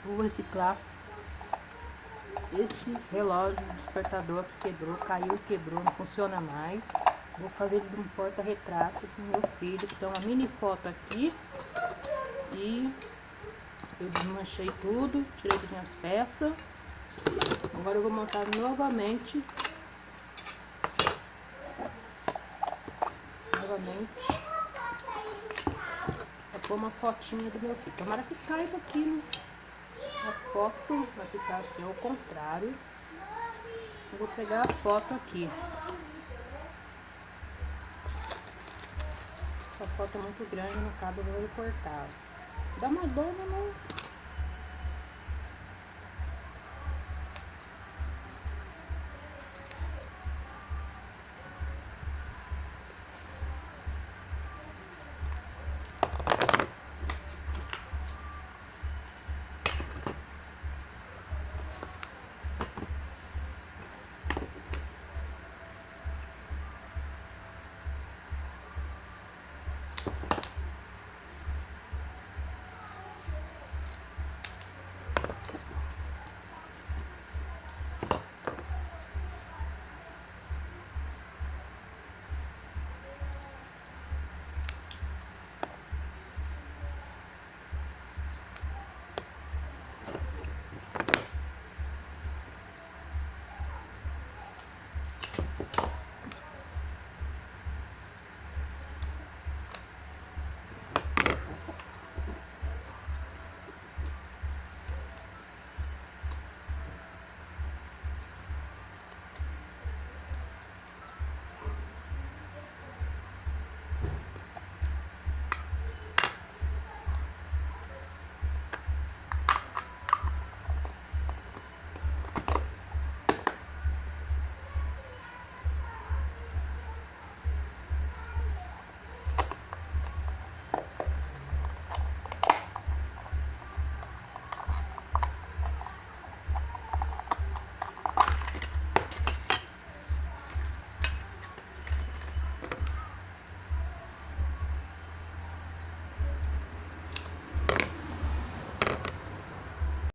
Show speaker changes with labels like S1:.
S1: vou reciclar esse relógio despertador que quebrou, caiu, quebrou, não funciona mais. Vou fazer ele de um porta-retrato com meu filho. Então, uma mini foto aqui. E eu desmanchei tudo, tirei todas as peças. Agora eu vou montar novamente. Pra pôr uma fotinha do meu filho. Tomara que caiba aqui, né? A foto vai ficar assim ao contrário. Eu vou pegar a foto aqui. A foto é muito grande, não cabe, eu vou recortar. Dá uma dor, não.